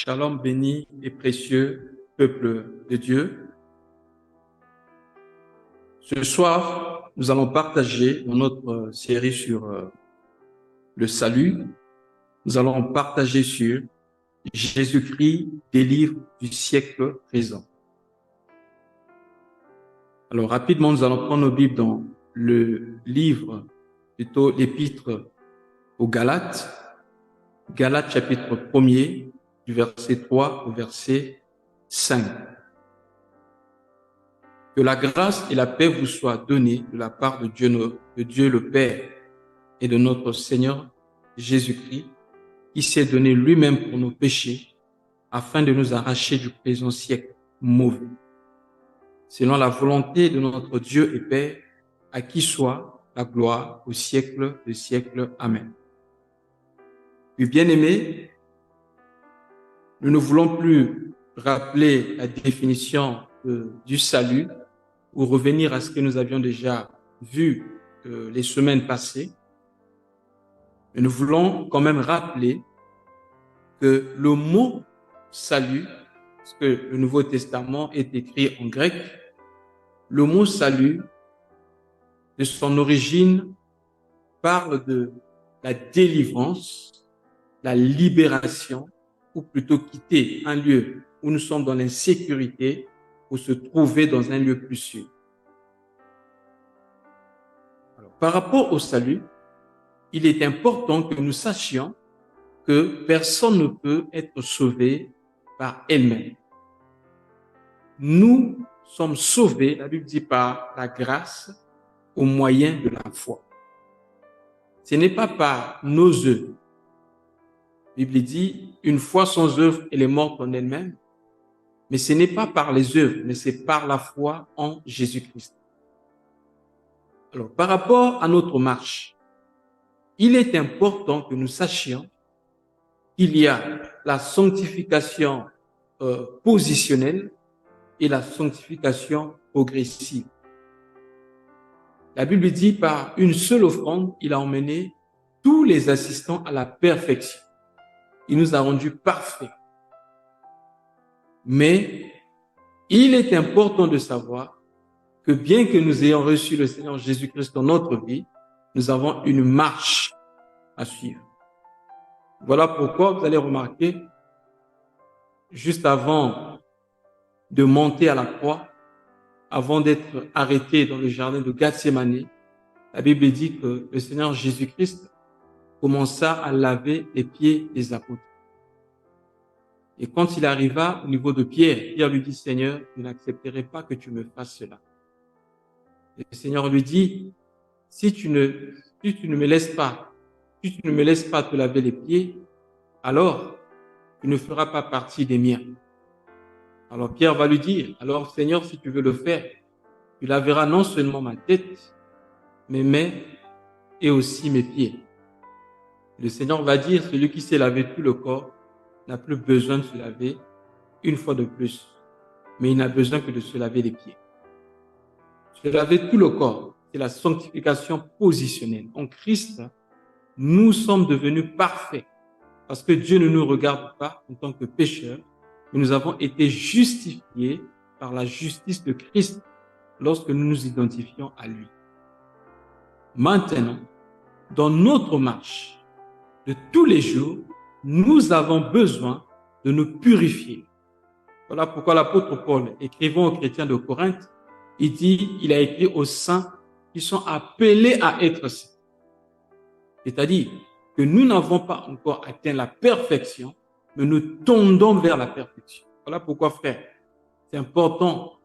Shalom béni et précieux peuple de Dieu. Ce soir, nous allons partager dans notre série sur le salut. Nous allons partager sur Jésus-Christ, délivre du siècle présent. Alors rapidement, nous allons prendre nos Bibles dans le livre, plutôt l'épître aux Galates. Galates chapitre 1er, du verset 3 au verset 5. Que la grâce et la paix vous soient données de la part de Dieu le Père et de notre Seigneur Jésus-Christ, qui s'est donné lui-même pour nos péchés, afin de nous arracher du présent siècle mauvais. Selon la volonté de notre Dieu et Père, à qui soit la gloire au siècle des siècles. Amen. Puis bien-aimés, nous ne voulons plus rappeler la définition du salut ou revenir à ce que nous avions déjà vu les semaines passées. Mais nous voulons quand même rappeler que le mot salut, parce que le Nouveau Testament est écrit en grec, le mot salut, de son origine, parle de la délivrance, la libération, ou plutôt quitter un lieu où nous sommes dans l'insécurité pour se trouver dans un lieu plus sûr. Alors, par rapport au salut, il est important que nous sachions que personne ne peut être sauvé par elle-même. Nous sommes sauvés, la Bible dit, par la grâce au moyen de la foi. Ce n'est pas par nos œuvres. La Bible dit, une foi sans œuvre, elle est morte en elle-même. Mais ce n'est pas par les œuvres, mais c'est par la foi en Jésus-Christ. Alors, par rapport à notre marche, il est important que nous sachions qu'il y a la sanctification positionnelle et la sanctification progressive. La Bible dit, par une seule offrande, il a emmené tous les assistants à la perfection. Il nous a rendus parfaits. Mais il est important de savoir que bien que nous ayons reçu le Seigneur Jésus-Christ dans notre vie, nous avons une marche à suivre. Voilà pourquoi vous allez remarquer, juste avant de monter à la croix, avant d'être arrêté dans le jardin de Gethsémani, la Bible dit que le Seigneur Jésus-Christ commença à laver les pieds des apôtres. Et quand il arriva au niveau de Pierre, Pierre lui dit, Seigneur, je n'accepterai pas que tu me fasses cela. Et le Seigneur lui dit, si tu ne me laisses pas te laver les pieds, alors tu ne feras pas partie des miens. Alors Pierre va lui dire, alors Seigneur, si tu veux le faire, tu laveras non seulement ma tête, mes mains et aussi mes pieds. Le Seigneur va dire, celui qui s'est lavé tout le corps n'a plus besoin de se laver une fois de plus, mais il n'a besoin que de se laver les pieds. Se laver tout le corps, c'est la sanctification positionnelle. En Christ, nous sommes devenus parfaits parce que Dieu ne nous regarde pas en tant que pécheurs, mais nous avons été justifiés par la justice de Christ lorsque nous nous identifions à lui. Maintenant, dans notre marche de tous les jours, nous avons besoin de nous purifier. Voilà pourquoi l'apôtre Paul, écrivant aux chrétiens de Corinthe, il a écrit aux saints qui sont appelés à être saints. C'est-à-dire que nous n'avons pas encore atteint la perfection, mais nous tendons vers la perfection. Voilà pourquoi, frère, c'est important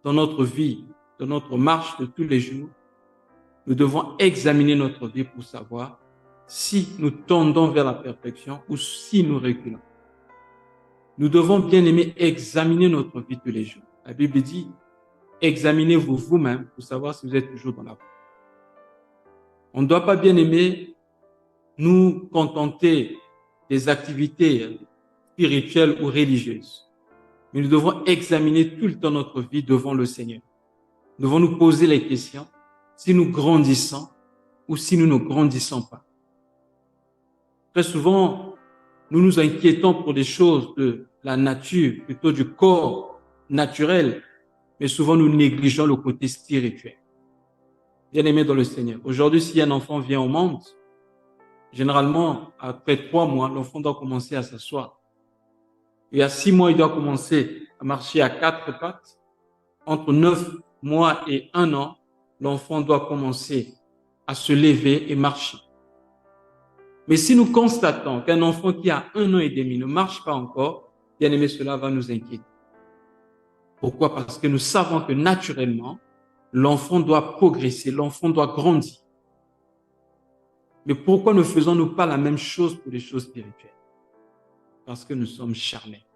dans notre vie, dans notre marche de tous les jours, nous devons examiner notre vie pour savoir si nous tendons vers la perfection ou si nous reculons. Nous devons, bien aimer, examiner notre vie tous les jours. La Bible dit, examinez-vous vous-même pour savoir si vous êtes toujours dans la voie. On ne doit pas, bien aimer, nous contenter des activités spirituelles ou religieuses. Mais nous devons examiner tout le temps notre vie devant le Seigneur. Nous devons nous poser les questions si nous grandissons ou si nous ne grandissons pas. Très souvent, nous nous inquiétons pour des choses de la nature, plutôt du corps naturel, mais souvent nous négligeons le côté spirituel. Bien-aimés dans le Seigneur, aujourd'hui, si un enfant vient au monde, généralement, après 3 mois, l'enfant doit commencer à s'asseoir. Et à 6 mois, il doit commencer à marcher à 4 pattes. Entre 9 mois et 1 an, l'enfant doit commencer à se lever et marcher. Mais si nous constatons qu'un enfant qui a 1 an et demi ne marche pas encore, bien aimé, cela va nous inquiéter. Pourquoi? Parce que nous savons que naturellement, l'enfant doit progresser, l'enfant doit grandir. Mais pourquoi ne faisons-nous pas la même chose pour les choses spirituelles? Parce que nous sommes charnels.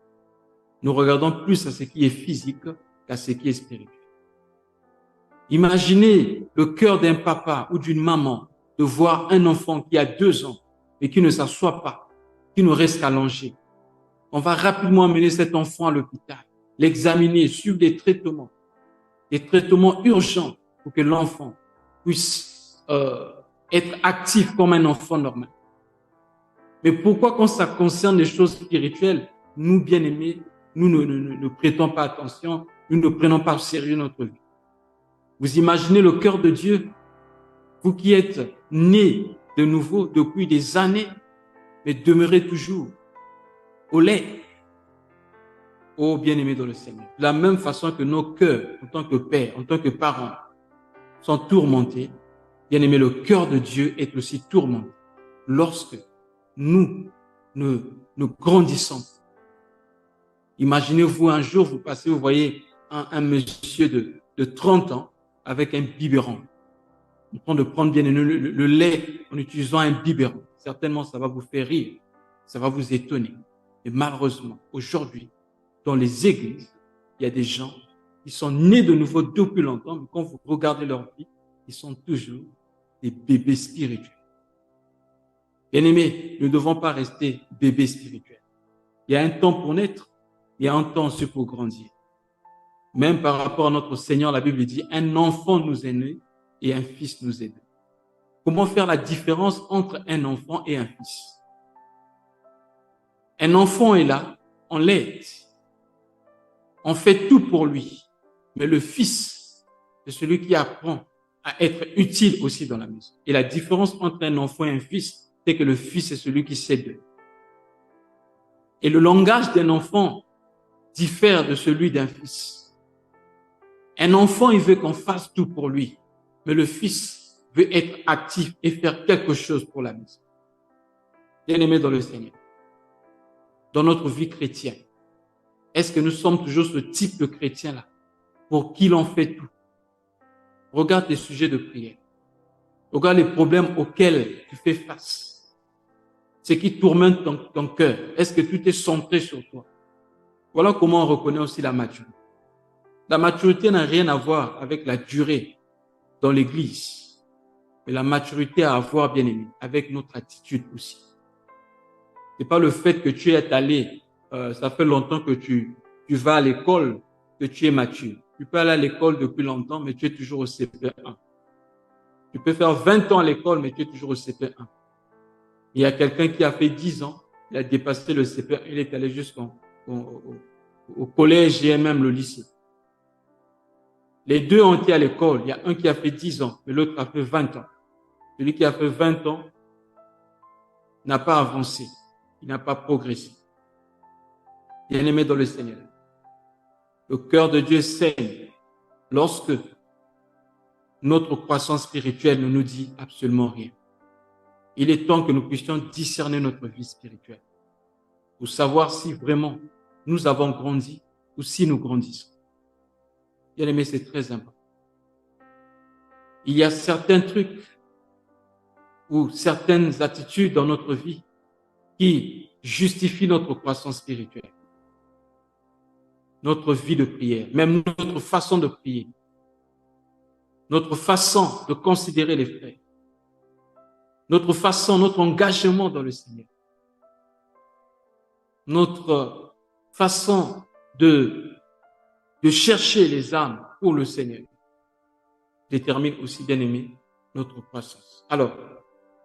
Nous regardons plus à ce qui est physique qu'à ce qui est spirituel. Imaginez le cœur d'un papa ou d'une maman de voir un enfant qui a 2 ans et qui ne s'assoit pas, qui ne reste allongé. On va rapidement amener cet enfant à l'hôpital, l'examiner, suivre des traitements urgents pour que l'enfant puisse être actif comme un enfant normal. Mais pourquoi quand ça concerne les choses spirituelles, nous, bien-aimés, nous ne prêtons pas attention, nous ne prenons pas au sérieux notre vie? Vous imaginez le cœur de Dieu, vous qui êtes nés de nouveau depuis des années, mais demeurez toujours au lait. Oh, bien-aimés dans le Seigneur. De la même façon que nos cœurs, en tant que pères, en tant que parents, sont tourmentés, bien-aimés, le cœur de Dieu est aussi tourmenté lorsque nous grandissons. Imaginez-vous un jour, vous passez, vous voyez un monsieur de 30 ans avec un biberon, en train de prendre bien le lait en utilisant un biberon. Certainement, ça va vous faire rire, ça va vous étonner. Et malheureusement, aujourd'hui, dans les églises, il y a des gens qui sont nés de nouveau depuis longtemps, mais quand vous regardez leur vie, ils sont toujours des bébés spirituels. Bien-aimés, nous ne devons pas rester bébés spirituels. Il y a un temps pour naître, il y a un temps aussi pour grandir. Même par rapport à notre Seigneur, la Bible dit, un enfant nous est né et un fils nous est donné. Comment faire la différence entre un enfant et un fils? Un enfant est là, on l'aide, on fait tout pour lui. Mais le fils, c'est celui qui apprend à être utile aussi dans la maison. Et la différence entre un enfant et un fils, c'est que le fils est celui qui s'aide. Et le langage d'un enfant diffère de celui d'un fils. Un enfant, il veut qu'on fasse tout pour lui, mais le fils veut être actif et faire quelque chose pour la maison. Bien-aimés dans le Seigneur, dans notre vie chrétienne, est-ce que nous sommes toujours ce type de chrétien-là pour qui l'on fait tout? Regarde les sujets de prière. Regarde les problèmes auxquels tu fais face. Ce qui tourmente ton cœur. Est-ce que tout est centré sur toi? Voilà comment on reconnaît aussi la maturité. La maturité n'a rien à voir avec la durée dans l'église. Mais la maturité a à voir, bien aimé, avec notre attitude aussi. C'est pas le fait que tu es allé, ça fait longtemps que tu vas à l'école, que tu es mature. Tu peux aller à l'école depuis longtemps, mais tu es toujours au CP1. Tu peux faire 20 ans à l'école, mais tu es toujours au CP1. Il y a quelqu'un qui a fait 10 ans, il a dépassé le CP1, il est allé jusqu'au collège et même le lycée. Les deux ont été à l'école. Il y a un qui a fait 10 ans, mais l'autre a fait 20 ans. Celui qui a fait 20 ans n'a pas avancé, il n'a pas progressé. Bien-aimé dans le Seigneur, le cœur de Dieu saigne lorsque notre croissance spirituelle ne nous dit absolument rien. Il est temps que nous puissions discerner notre vie spirituelle pour savoir si vraiment nous avons grandi ou si nous grandissons. Bien-aimé, c'est très important. Il y a certains trucs ou certaines attitudes dans notre vie qui justifient notre croissance spirituelle, notre vie de prière, même notre façon de prier, notre façon de considérer les frères, notre façon, notre engagement dans le Seigneur, notre façon de chercher les âmes pour le Seigneur détermine aussi, bien aimé, notre croissance. Alors,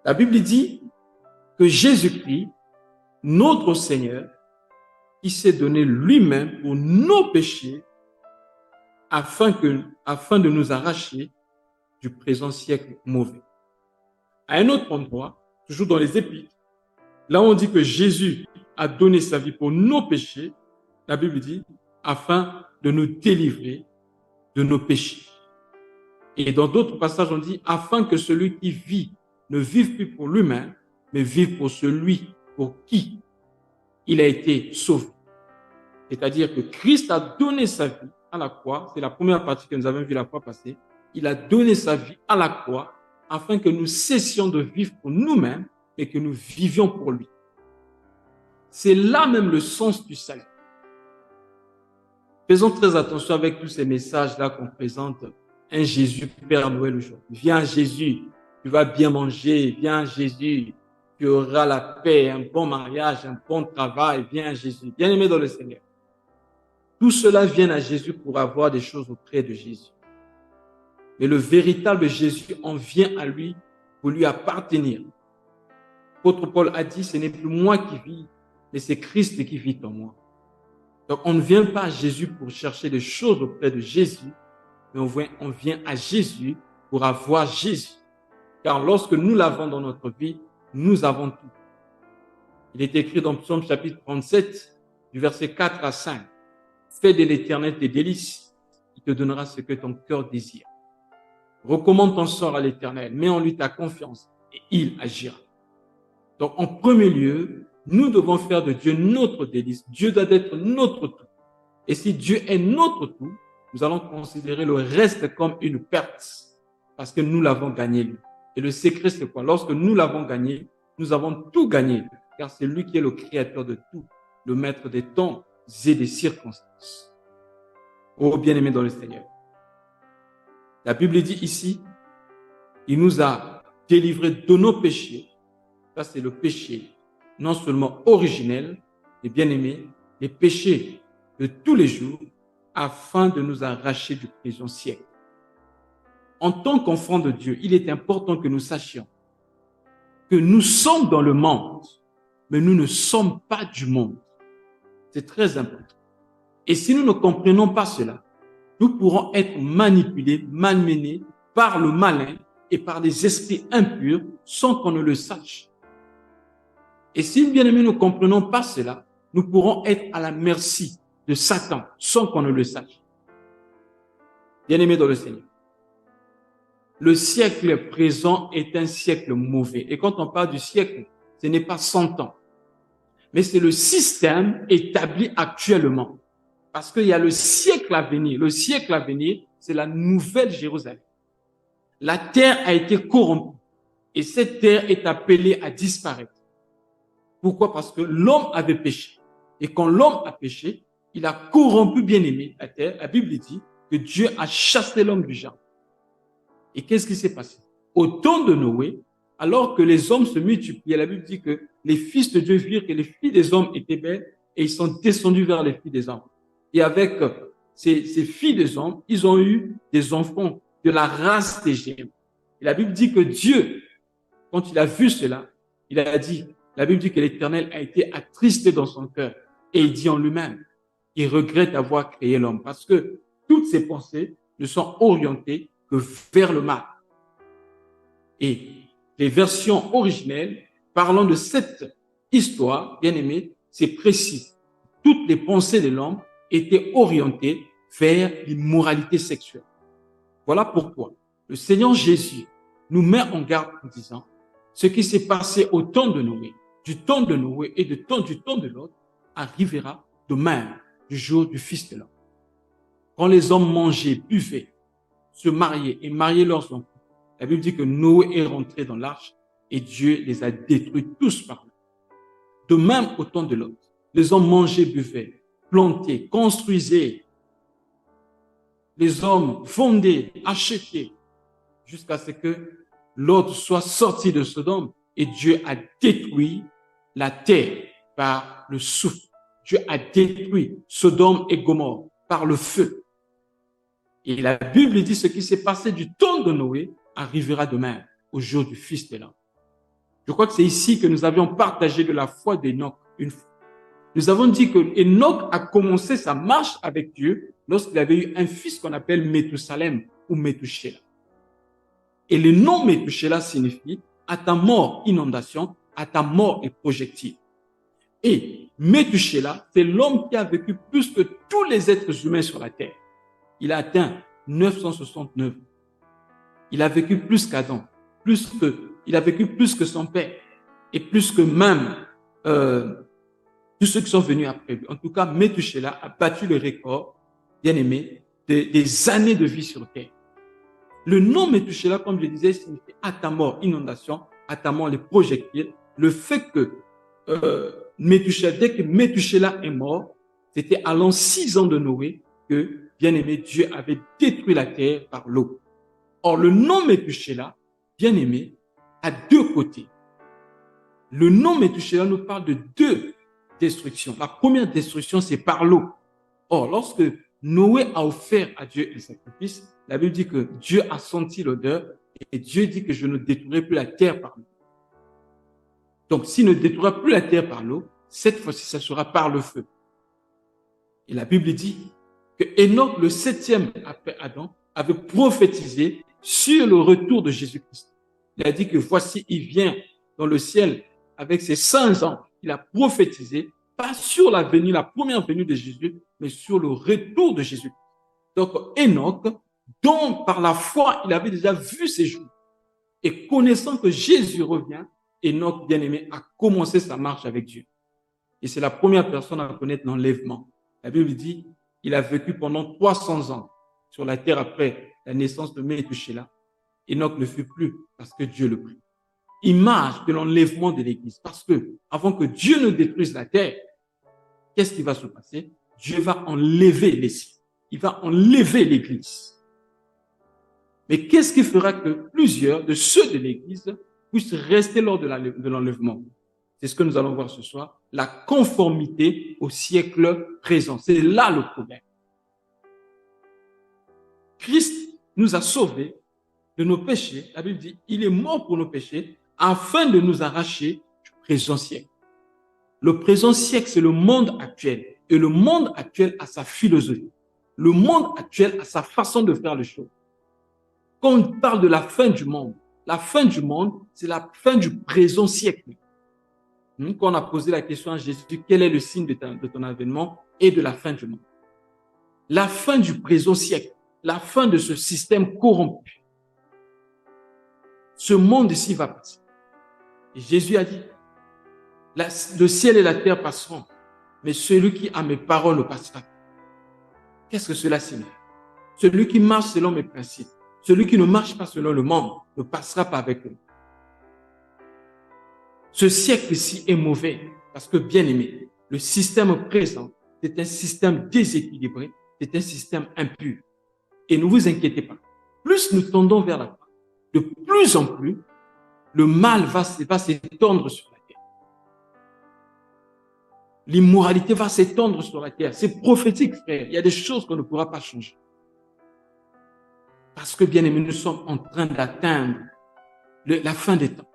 la Bible dit que Jésus-Christ notre Seigneur qui s'est donné lui-même pour nos péchés afin de nous arracher du présent siècle mauvais. À un autre endroit, toujours dans les Épîtres, là où on dit que Jésus a donné sa vie pour nos péchés, la Bible dit, afin de nous délivrer de nos péchés. Et dans d'autres passages, on dit, afin que celui qui vit ne vive plus pour lui-même, mais vive pour celui pour qui il a été sauvé. C'est-à-dire que Christ a donné sa vie à la croix. C'est la première partie que nous avons vue la fois passée. Il a donné sa vie à la croix afin que nous cessions de vivre pour nous-mêmes et que nous vivions pour lui. C'est là même le sens du salut. Faisons très attention avec tous ces messages-là qu'on présente. Un Jésus Père Noël aujourd'hui. Viens Jésus, tu vas bien manger. Viens Jésus, tu auras la paix, un bon mariage, un bon travail. Viens Jésus. Bien-aimé dans le Seigneur. Tout cela vient à Jésus pour avoir des choses auprès de Jésus. Mais le véritable Jésus en vient à lui pour lui appartenir. L'apôtre Paul a dit, ce n'est plus moi qui vis, mais c'est Christ qui vit en moi. Donc on ne vient pas à Jésus pour chercher des choses auprès de Jésus, mais on vient à Jésus pour avoir Jésus. Car lorsque nous l'avons dans notre vie, nous avons tout. Il est écrit dans Psaume chapitre 37, du verset 4 à 5. Fais de l'Éternel tes délices, il te donnera ce que ton cœur désire. Recommande ton sort à l'Éternel, mets en lui ta confiance et il agira. Donc, en premier lieu, nous devons faire de Dieu notre délice. Dieu doit être notre tout. Et si Dieu est notre tout, nous allons considérer le reste comme une perte parce que nous l'avons gagné lui. Et le secret, c'est quoi? Lorsque nous l'avons gagné, nous avons tout gagné car c'est lui qui est le créateur de tout, le maître des temps et des circonstances. Oh bien-aimés dans le Seigneur. La Bible dit ici, il nous a délivrés de nos péchés. Ça, c'est le péché, non seulement originel, mais bien-aimés, les péchés de tous les jours, afin de nous arracher du présent siècle. En tant qu'enfants de Dieu, il est important que nous sachions que nous sommes dans le monde, mais nous ne sommes pas du monde. C'est très important. Et si nous ne comprenons pas cela, nous pourrons être manipulés, malmenés par le malin et par des esprits impurs sans qu'on ne le sache. Et si, bien aimés, nous ne comprenons pas cela, nous pourrons être à la merci de Satan sans qu'on ne le sache. Bien aimés dans le Seigneur, le siècle présent est un siècle mauvais. Et quand on parle du siècle, ce n'est pas 100 ans, mais c'est le système établi actuellement. Parce qu'il y a le siècle à venir. Le siècle à venir, c'est la nouvelle Jérusalem. La terre a été corrompue et cette terre est appelée à disparaître. Pourquoi? Parce que l'homme avait péché. Et quand l'homme a péché, il a corrompu, bien-aimé, la terre. La Bible dit que Dieu a chassé l'homme du jardin. Et qu'est-ce qui s'est passé? Au temps de Noé, alors que les hommes se multipliaient, la Bible dit que les fils de Dieu virent que les filles des hommes étaient belles et ils sont descendus vers les filles des hommes. Et avec ces filles des hommes, ils ont eu des enfants de la race des Gémeaux. Et la Bible dit que Dieu, quand il a vu cela, il a dit, la Bible dit que l'Éternel a été attristé dans son cœur. Et il dit en lui-même, il regrette d'avoir créé l'homme parce que toutes ses pensées ne sont orientées que vers le mal. Et les versions originelles parlant de cette histoire, bien aimée, c'est précis. Toutes les pensées de l'homme étaient orientées vers l'immoralité sexuelle. Voilà pourquoi le Seigneur Jésus nous met en garde en disant ce qui s'est passé au temps de Noé, du temps de Noé et du temps de l'autre, arrivera de même du jour du Fils de l'homme. Quand les hommes mangeaient, buvaient, se mariaient et mariaient leurs enfants, la Bible dit que Noé est rentré dans l'arche et Dieu les a détruits tous par là. De même au temps de l'autre, les hommes mangeaient, buvaient, plantaient, construisaient. Les hommes vendaient, achetaient, jusqu'à ce que Lot soit sorti de Sodome et Dieu a détruit la terre par le souffle. Dieu a détruit Sodome et Gomorrhe par le feu. Et la Bible dit ce qui s'est passé du temps de Noé arrivera de même au jour du Fils de l'homme. Je crois que c'est ici que nous avions partagé de la foi d'Enoch une fois. Nous avons dit que Enoch a commencé sa marche avec Dieu lorsqu'il avait eu un fils qu'on appelle Méthusalem ou Méthusélah. Et le nom Méthusélah signifie « à ta mort, inondation, à ta mort et projectile ». Et Méthusélah, c'est l'homme qui a vécu plus que tous les êtres humains sur la terre. Il a atteint 969. Il a vécu plus qu'Adam, il a vécu plus que son père et plus que même tous ceux qui sont venus après lui. En tout cas, Méthusélah a battu le record, bien aimé, des années de vie sur terre. Le nom Méthusélah, comme je disais, signifie à ta mort, inondation, à ta mort, les projectiles. Le fait que dès que Méthusélah est mort, c'était à l'an 6 ans de Noé que, bien aimé, Dieu avait détruit la terre par l'eau. Or, le nom Méthusélah, bien aimé, a deux côtés. Le nom Méthusélah nous parle de deux destructions. La première destruction, c'est par l'eau. Or, lorsque Noé a offert à Dieu le sacrifice, la Bible dit que Dieu a senti l'odeur et Dieu dit que je ne détruirai plus la terre par l'eau. Donc, s'il ne détruira plus la terre par l'eau, cette fois-ci, ça sera par le feu. Et la Bible dit que Enoch, le 7e après Adam, avait prophétisé sur le retour de Jésus-Christ. Il a dit que voici, il vient dans le ciel avec ses saints anges. Il a prophétisé, pas sur la venue, la première venue de Jésus, mais sur le retour de Jésus. Donc, Enoch, dont par la foi, il avait déjà vu ses jours. Et connaissant que Jésus revient, Enoch, bien-aimé, a commencé sa marche avec Dieu. Et c'est la première personne à connaître l'enlèvement. La Bible dit, il a vécu pendant 300 ans sur la terre après la naissance de Méthusélah. Enoch ne fut plus parce que Dieu le prit. Image de l'enlèvement de l'Église. Parce que avant que Dieu ne détruise la terre, qu'est-ce qui va se passer? Dieu va enlever les siens. Il va enlever l'Église. Mais qu'est-ce qui fera que plusieurs de ceux de l'Église puissent rester lors de l'enlèvement? C'est ce que nous allons voir ce soir. La conformité au siècle présent. C'est là le problème. Christ nous a sauvés de nos péchés. La Bible dit, il est mort pour nos péchés afin de nous arracher du présent siècle. Le présent siècle, c'est le monde actuel. Et le monde actuel a sa philosophie. Le monde actuel a sa façon de faire les choses. Quand on parle de la fin du monde, c'est la fin du présent siècle. Quand on a posé la question à Jésus, quel est le signe de ton avènement et de la fin du monde? La fin du présent siècle, la fin de ce système corrompu. Ce monde ici va passer. Et Jésus a dit, le ciel et la terre passeront, mais celui qui a mes paroles ne passera pas. Qu'est-ce que cela signifie? Celui qui marche selon mes principes, celui qui ne marche pas selon le monde, ne passera pas avec eux. Ce siècle-ci est mauvais parce que, bien aimé, le système présent, c'est un système déséquilibré, c'est un système impur. Et ne vous inquiétez pas, plus nous tendons vers la fin, de plus en plus, le mal va s'étendre sur la terre. L'immoralité va s'étendre sur la terre. C'est prophétique, frère. Il y a des choses qu'on ne pourra pas changer. Parce que, bien aimé, nous sommes en train d'atteindre la fin des temps.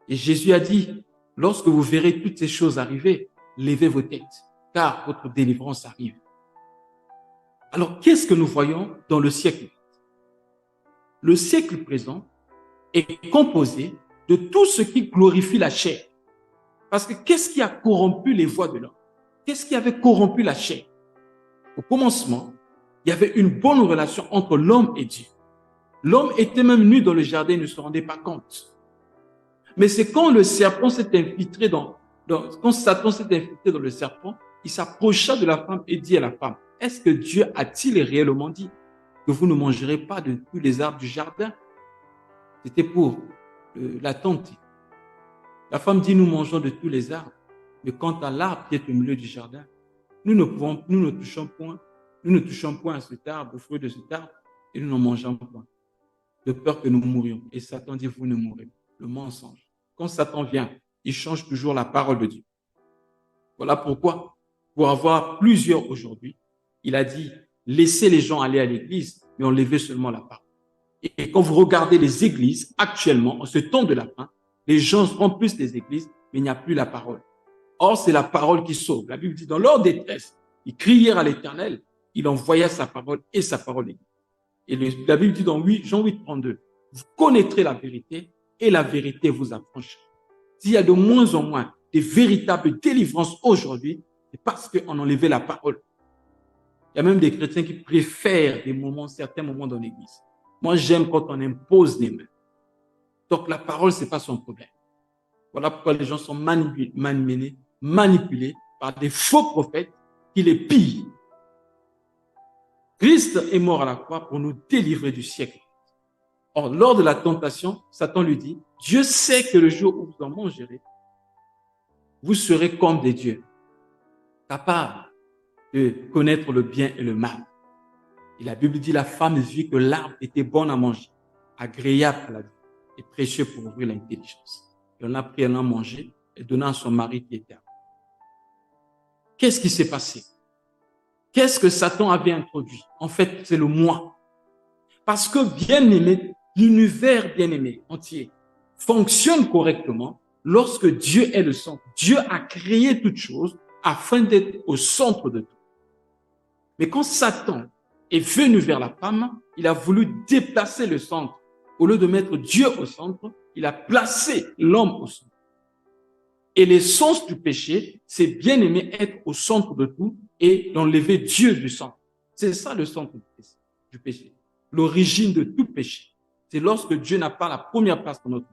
Et Jésus a dit, lorsque vous verrez toutes ces choses arriver, levez vos têtes, car votre délivrance arrive. Alors, qu'est-ce que nous voyons dans le siècle? Le siècle présent est composé de tout ce qui glorifie la chair. Parce que qu'est-ce qui a corrompu les voies de l'homme? Qu'est-ce qui avait corrompu la chair? Au commencement, il y avait une bonne relation entre l'homme et Dieu. L'homme était même nu dans le jardin et ne se rendait pas compte. Mais c'est quand le serpent s'est infiltré quand Satan s'est infiltré dans le serpent, il s'approcha de la femme et dit à la femme, est-ce que Dieu a-t-il réellement dit que vous ne mangerez pas de tous les arbres du jardin? C'était pour la tente. La femme dit, nous mangeons de tous les arbres, mais quant à l'arbre qui est au milieu du jardin, nous ne touchons point à cet arbre, au fruit de cet arbre, et nous n'en mangeons point, de peur que nous mourions. Et Satan dit, vous ne mourrez pas. Le mensonge. Quand Satan vient, il change toujours la parole de Dieu. Voilà pourquoi, pour avoir plusieurs aujourd'hui, il a dit, laissez les gens aller à l'église, mais enlevez seulement la parole. Et quand vous regardez les églises, actuellement, en ce temps de la fin, les gens remplissent les églises, mais il n'y a plus la parole. Or, c'est la parole qui sauve. La Bible dit, dans leur détresse, ils crièrent à l'Éternel, il envoya sa parole et sa parole est. Et la Bible dit dans Jean 8, 32, vous connaîtrez la vérité et la vérité vous affranchira. S'il y a de moins en moins de véritables délivrances aujourd'hui, c'est parce qu'on a enlevé la parole. Il y a même des chrétiens qui préfèrent certains moments dans l'église. Moi, j'aime quand on impose les mains. Donc, la parole, ce n'est pas son problème. Voilà pourquoi les gens sont manipulés par des faux prophètes qui les pillent. Christ est mort à la croix pour nous délivrer du siècle. Or, lors de la tentation, Satan lui dit, Dieu sait que le jour où vous en mangerez, vous serez comme des dieux, capables de connaître le bien et le mal. Et la Bible dit, la femme vit que l'arbre était bon à manger, agréable à la vue et précieux pour ouvrir l'intelligence. Et on a pris, elle en a mangé et donna à son mari qui était à côté. Qu'est-ce qui s'est passé? Qu'est-ce que Satan avait introduit? En fait, c'est le moi. Parce que bien-aimé, l'univers bien-aimé entier fonctionne correctement lorsque Dieu est le centre. Dieu a créé toutes choses afin d'être au centre de tout. Mais quand Satan est venu vers la femme, il a voulu déplacer le centre. Au lieu de mettre Dieu au centre, il a placé l'homme au centre. Et l'essence du péché, c'est bien aimer être au centre de tout et d'enlever Dieu du centre. C'est ça le centre du péché. L'origine de tout péché. C'est lorsque Dieu n'a pas la première place dans notre vie.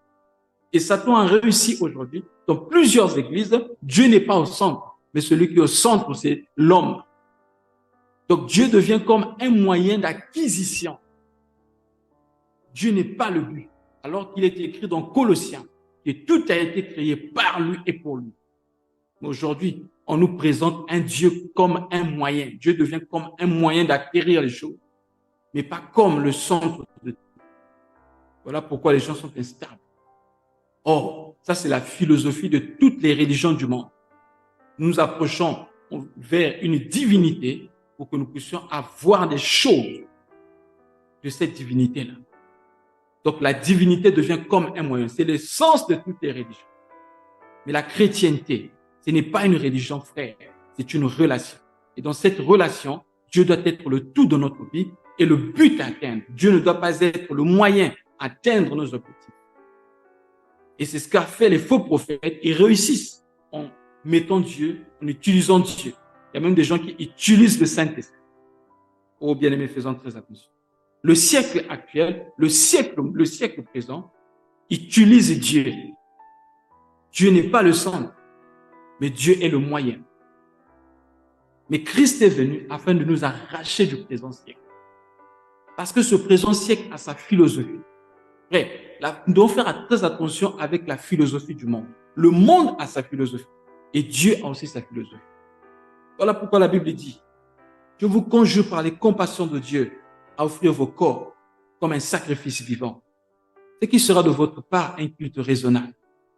Et Satan a réussi aujourd'hui, dans plusieurs églises, Dieu n'est pas au centre, mais celui qui est au centre, c'est l'homme. Donc Dieu devient comme un moyen d'acquisition. Dieu n'est pas le but, alors qu'il est écrit dans Colossiens que tout a été créé par lui et pour lui. Mais aujourd'hui, on nous présente un Dieu comme un moyen. Dieu devient comme un moyen d'acquérir les choses, mais pas comme le centre de tout. Voilà pourquoi les gens sont instables. Or, ça c'est la philosophie de toutes les religions du monde. Nous nous approchons vers une divinité pour que nous puissions avoir des choses de cette divinité-là. Donc la divinité devient comme un moyen. C'est l'essence de toutes les religions. Mais la chrétienté, ce n'est pas une religion, frère. C'est une relation. Et dans cette relation, Dieu doit être le tout de notre vie et le but à atteindre. Dieu ne doit pas être le moyen à atteindre nos objectifs. Et c'est ce qu'a fait les faux prophètes. Ils réussissent en mettant Dieu, en utilisant Dieu. Il y a même des gens qui utilisent le Saint-Esprit. Oh, bien-aimés, faisons très attention. Le siècle actuel, le siècle présent, utilise Dieu. Dieu n'est pas le centre, mais Dieu est le moyen. Mais Christ est venu afin de nous arracher du présent siècle. Parce que ce présent siècle a sa philosophie. Vrai, nous devons faire très attention avec la philosophie du monde. Le monde a sa philosophie et Dieu a aussi sa philosophie. Voilà pourquoi la Bible dit, je vous conjure par les compassions de Dieu à offrir vos corps comme un sacrifice vivant. Ce qui sera de votre part un culte raisonnable,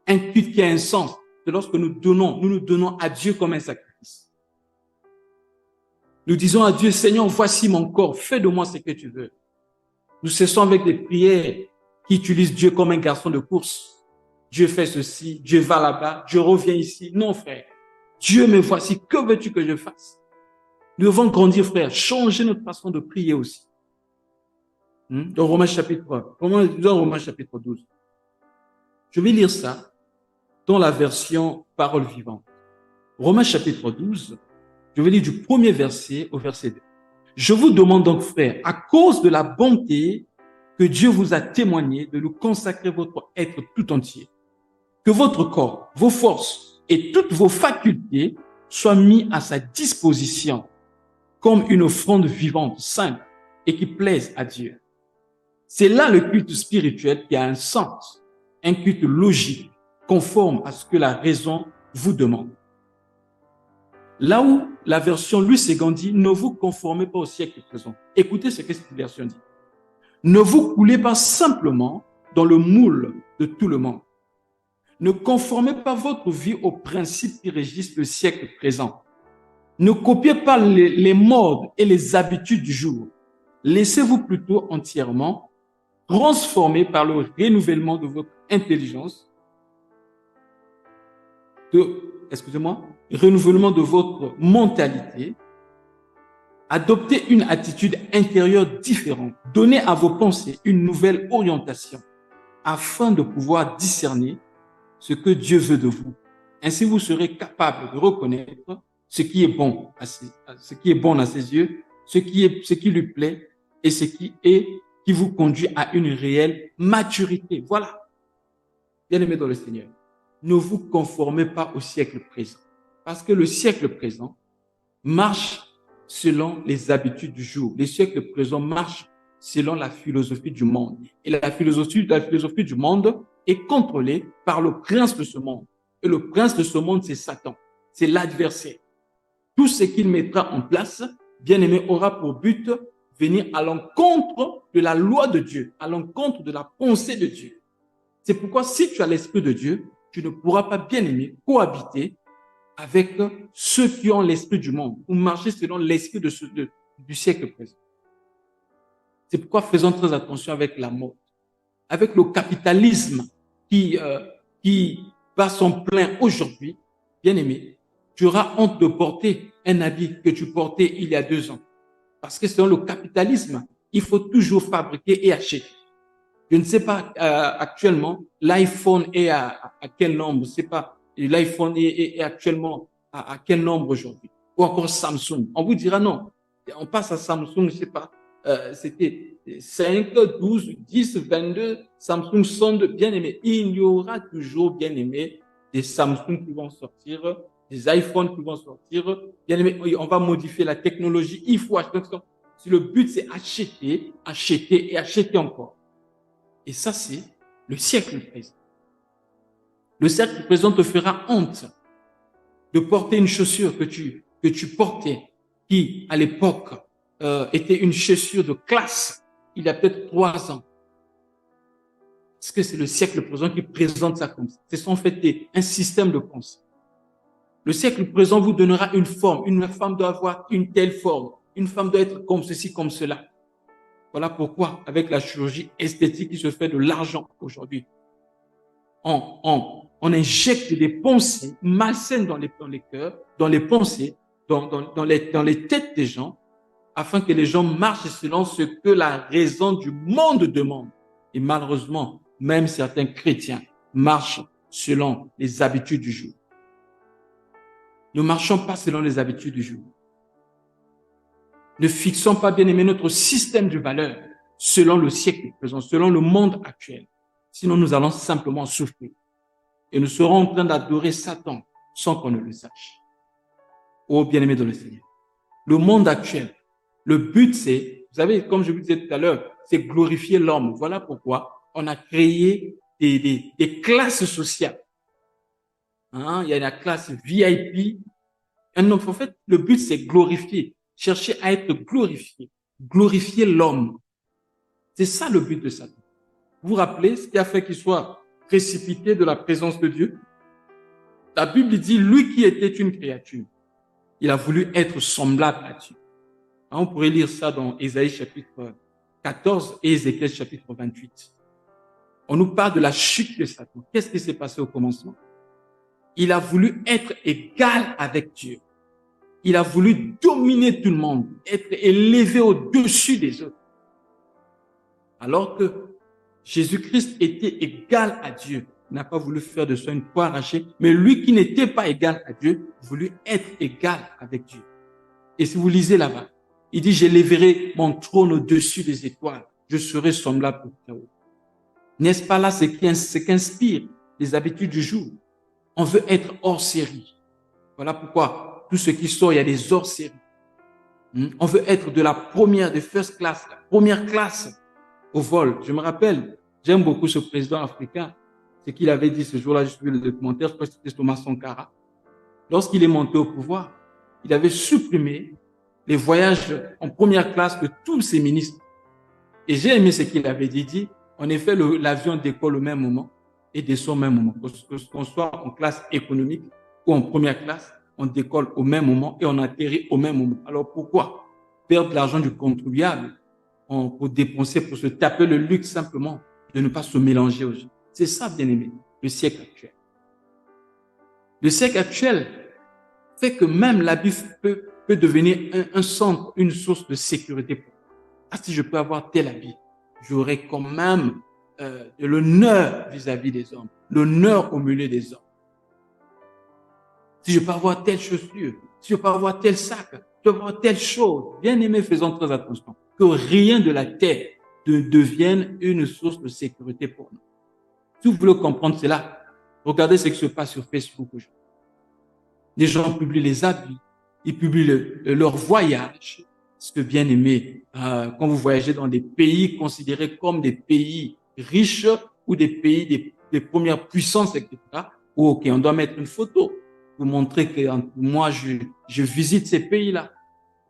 un culte qui a un sens. C'est lorsque nous nous donnons à Dieu comme un sacrifice. Nous disons à Dieu, Seigneur, voici mon corps, fais de moi ce que tu veux. Nous cessons avec des prières qui utilisent Dieu comme un garçon de course. Dieu fait ceci, Dieu va là-bas, je reviens ici. Non, frère. Dieu, me voici, que veux-tu que je fasse? Nous devons grandir, frère, changer notre façon de prier aussi. Dans Romains chapitre 12. Je vais lire ça dans la version parole vivante. Romains chapitre 12, je vais lire du premier verset au verset 2. Je vous demande donc, frère, à cause de la bonté que Dieu vous a témoigné, de nous consacrer votre être tout entier, que votre corps, vos forces et toutes vos facultés soient mis à sa disposition comme une offrande vivante, sainte et qui plaise à Dieu. C'est là le culte spirituel qui a un sens, un culte logique, conforme à ce que la raison vous demande. Là où la version Luce et Gandhi, ne vous conformez pas au siècle présent. Écoutez ce que cette version dit. Ne vous coulez pas simplement dans le moule de tout le monde. Ne conformez pas votre vie aux principes qui régissent le siècle présent. Ne copiez pas les modes et les habitudes du jour. Laissez-vous plutôt entièrement transformer par le renouvellement de votre intelligence, renouvellement de votre mentalité, adoptez une attitude intérieure différente. Donnez à vos pensées une nouvelle orientation afin de pouvoir discerner ce que Dieu veut de vous. Ainsi, vous serez capable de reconnaître ce qui est bon à ses yeux, ce qui lui plaît et ce qui vous conduit à une réelle maturité. Voilà. Bien-aimés dans le Seigneur, ne vous conformez pas au siècle présent, parce que le siècle présent marche selon les habitudes du jour. Le siècle présent marche selon la philosophie du monde. Et la philosophie du monde est contrôlée par le prince de ce monde. Et le prince de ce monde, c'est Satan. C'est l'adversaire. Tout ce qu'il mettra en place, bien aimé, aura pour but venir à l'encontre de la loi de Dieu, à l'encontre de la pensée de Dieu. C'est pourquoi si tu as l'Esprit de Dieu, tu ne pourras pas, bien aimé, cohabiter avec ceux qui ont l'esprit du monde ou marcher selon l'esprit du siècle présent. C'est pourquoi faisons très attention avec la mode, avec le capitalisme qui bat son plein aujourd'hui. Bien aimé, tu auras honte de porter un habit que tu portais il y a 2 ans. Parce que selon le capitalisme, il faut toujours fabriquer et acheter. Je ne sais pas actuellement, l'iPhone est à quel nombre, je ne sais pas, l'iPhone est actuellement à quel nombre aujourd'hui. Ou encore Samsung. On vous dira non. On passe à Samsung, je ne sais pas, c'était 5, 12, 10, 22, Samsung sont bien aimés. Il y aura toujours, bien aimé, des Samsung qui vont sortir, des iPhones qui vont sortir. Bien aimé, on va modifier la technologie. Il faut acheter. Si le but, c'est acheter, acheter et acheter encore. Et ça, c'est le siècle présent. Le siècle présent te fera honte de porter une chaussure que tu portais, qui, à l'époque, était une chaussure de classe, il y a peut-être 3 ans. Parce que c'est le siècle présent qui présente ça comme ça. C'est en fait un système de pensée. Le siècle présent vous donnera une forme. Une femme doit avoir une telle forme. Une femme doit être comme ceci, comme cela. Voilà pourquoi, avec la chirurgie esthétique qui se fait de l'argent aujourd'hui, on injecte des pensées malsaines dans les cœurs, dans les pensées, dans les têtes des gens, afin que les gens marchent selon ce que la raison du monde demande. Et malheureusement, même certains chrétiens marchent selon les habitudes du jour. Ne marchons pas selon les habitudes du jour. Ne fixons pas, bien aimé, notre système de valeurs selon le siècle présent, selon le monde actuel. Sinon, nous allons simplement souffrir. Et nous serons en train d'adorer Satan sans qu'on ne le sache. Oh, bien-aimé dans le Seigneur. Le monde actuel, le but, c'est, vous savez, comme je vous disais tout à l'heure, c'est glorifier l'homme. Voilà pourquoi on a créé des classes sociales. Hein? Il y a la classe VIP. En fait, le but, c'est glorifier. Chercher à être glorifié. Glorifier l'homme. C'est ça le but de Satan. Vous vous rappelez ce qui a fait qu'il soit précipité de la présence de Dieu? La Bible dit, lui qui était une créature, il a voulu être semblable à Dieu. On pourrait lire ça dans Ésaïe chapitre 14 et Ézéchiel chapitre 28. On nous parle de la chute de Satan. Qu'est-ce qui s'est passé au commencement? Il a voulu être égal avec Dieu. Il a voulu dominer tout le monde, être élevé au-dessus des autres. Alors que Jésus-Christ était égal à Dieu. Il n'a pas voulu faire de soi une poire arrachée, mais lui qui n'était pas égal à Dieu, voulut être égal avec Dieu. Et si vous lisez là-bas, il dit, j'élèverai mon trône au-dessus des étoiles. Je serai semblable au Très-Haut. N'est-ce pas là ce qu'inspire les habitudes du jour? On veut être hors série. Voilà pourquoi tout ce qui sort, il y a des hors séries. On veut être de la première, de first class, la première classe au vol. Je me rappelle, j'aime beaucoup ce président africain. Ce qu'il avait dit ce jour-là, je suis le documentaire, je crois que c'était Thomas Sankara. Lorsqu'il est monté au pouvoir, il avait supprimé les voyages en première classe de tous ses ministres. Et j'ai aimé ce qu'il avait dit. En effet, l'avion décolle au même moment et descend au même moment. Qu'on soit en classe économique ou en première classe, on décolle au même moment et on atterrit au même moment. Alors pourquoi perdre l'argent du contribuable pour dépenser, pour se taper le luxe simplement de ne pas se mélanger aux gens? C'est ça, bien aimé, le siècle actuel. Le siècle actuel fait que même l'habit peut devenir un centre, une source de sécurité pour moi. Ah, si je peux avoir tel habit, j'aurai quand même de l'honneur vis-à-vis des hommes, l'honneur au milieu des hommes. Si je peux avoir telle chaussure, si je peux avoir tel sac, si je peux avoir telle chose, bien aimé, faisons très attention, que rien de la terre ne devienne une source de sécurité pour nous. Si vous voulez comprendre cela, regardez ce qui se passe sur Facebook aujourd'hui. Les gens publient les habits, ils publient leur voyage. Parce que bien aimé, quand vous voyagez dans des pays considérés comme des pays riches ou des pays des premières puissances, etc., ok, on doit mettre une photo pour montrer que moi, je visite ces pays-là.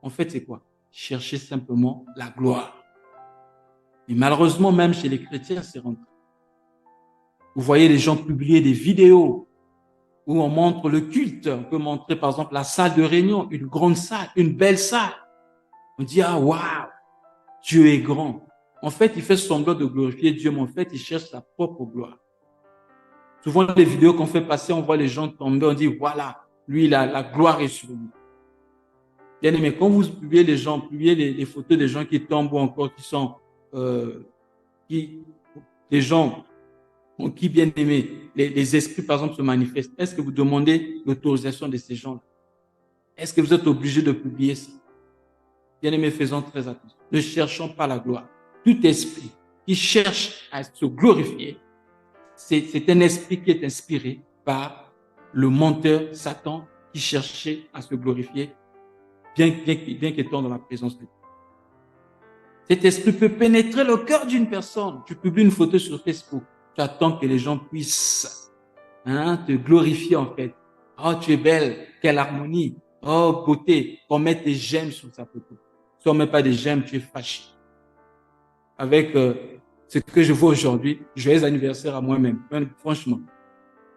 En fait, c'est quoi? Chercher simplement la gloire. Et malheureusement, même chez les chrétiens, c'est rentré. Vous voyez les gens publier des vidéos où on montre le culte. On peut montrer, par exemple, la salle de réunion, une grande salle, une belle salle. On dit, ah, waouh, Dieu est grand. En fait, il fait semblant de glorifier Dieu, mais en fait, il cherche sa propre gloire. Souvent, les vidéos qu'on fait passer, on voit les gens tomber, on dit, voilà, lui, la gloire est sur lui. Bien aimé, quand vous publiez les photos des gens qui tombent ou encore qui sont, des gens qui, bien aimé, les esprits, par exemple, se manifestent. Est-ce que vous demandez l'autorisation de ces gens-là? Est-ce que vous êtes obligé de publier ça? Bien aimé, faisons très attention. Ne cherchons pas la gloire. Tout esprit qui cherche à se glorifier, c'est un esprit qui est inspiré par le menteur Satan qui cherchait à se glorifier, bien qu'étant dans la présence de Dieu. Cet esprit peut pénétrer le cœur d'une personne. Tu publies une photo sur Facebook, tu attends que les gens puissent te glorifier en fait. Oh, tu es belle, quelle harmonie. Oh, beauté, qu'on mette des j'aime sur sa photo. Si on ne met pas des j'aime, tu es fâché. Avec ce que je vois aujourd'hui, joyeux anniversaire à moi-même. Franchement,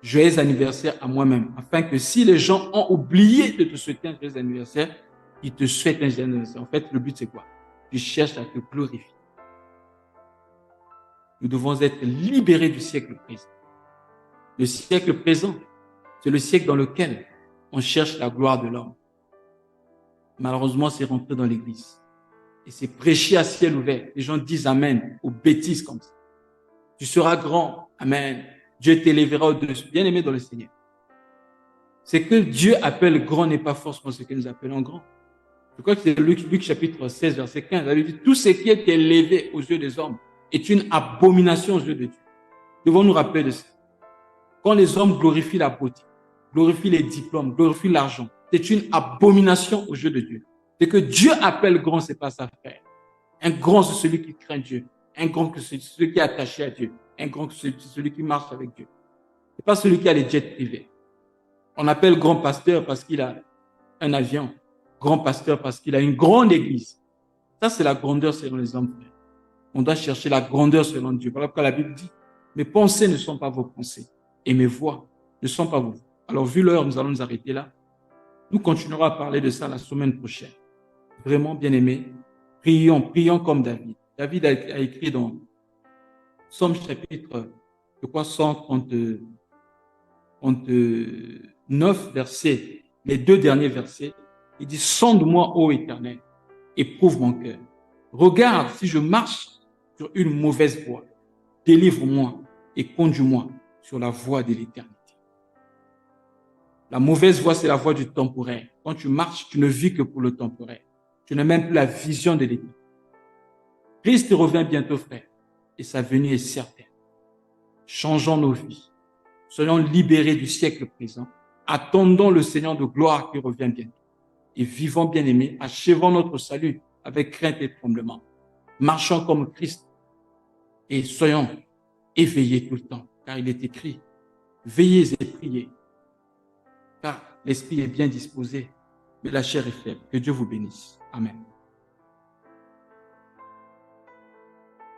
joyeux anniversaire à moi-même. Afin que si les gens ont oublié de te souhaiter un joyeux anniversaire, ils te souhaitent un joyeux anniversaire. En fait, le but, c'est quoi? Tu cherches à te glorifier. Nous devons être libérés du siècle présent. Le siècle présent, c'est le siècle dans lequel on cherche la gloire de l'homme. Malheureusement, c'est rentré dans l'église. Et c'est prêché à ciel ouvert. Les gens disent amen aux bêtises comme ça. Tu seras grand. Amen. Dieu t'élèvera au-dessus. Bien aimé dans le Seigneur. C'est que Dieu appelle grand n'est pas forcément ce que nous appelons grand. Je crois que c'est Luc chapitre 16, verset 15. Il dit, tout ce qui est élevé aux yeux des hommes est une abomination aux yeux de Dieu. Devons nous rappeler de ça. Quand les hommes glorifient la beauté, glorifient les diplômes, glorifient l'argent, c'est une abomination aux yeux de Dieu. C'est que Dieu appelle grand, c'est pas sa frère. Un grand, c'est celui qui craint Dieu. Un grand, c'est celui qui est attaché à Dieu. Un grand, c'est celui qui marche avec Dieu. C'est pas celui qui a les jets privés. On appelle grand pasteur parce qu'il a un avion. Grand pasteur parce qu'il a une grande église. Ça, c'est la grandeur selon les hommes. On doit chercher la grandeur selon Dieu. Voilà pourquoi la Bible dit, mes pensées ne sont pas vos pensées et mes voix ne sont pas vos voix. Alors, vu l'heure, nous allons nous arrêter là. Nous continuerons à parler de ça la semaine prochaine. Vraiment, bien aimé, prions comme David. David a écrit dans Somme chapitre, je crois, 139 versets, les 2 derniers versets. Il dit, sonde-moi, ô Éternel, éprouve mon cœur. Regarde si je marche sur une mauvaise voie. Délivre-moi et conduis-moi sur la voie de l'éternité. La mauvaise voie, c'est la voie du temporaire. Quand tu marches, tu ne vis que pour le temporaire. Tu n'as même plus la vision de l'éternité. Christ revient bientôt, frère, et sa venue est certaine. Changeons nos vies. Soyons libérés du siècle présent. Attendons le Seigneur de gloire qui revient bientôt. Et vivons, bien-aimés, achevons notre salut avec crainte et tremblement. Marchons comme Christ et soyons éveillés tout le temps, car il est écrit, veillez et priez, car l'esprit est bien disposé, mais la chair est faible. Que Dieu vous bénisse. Amen.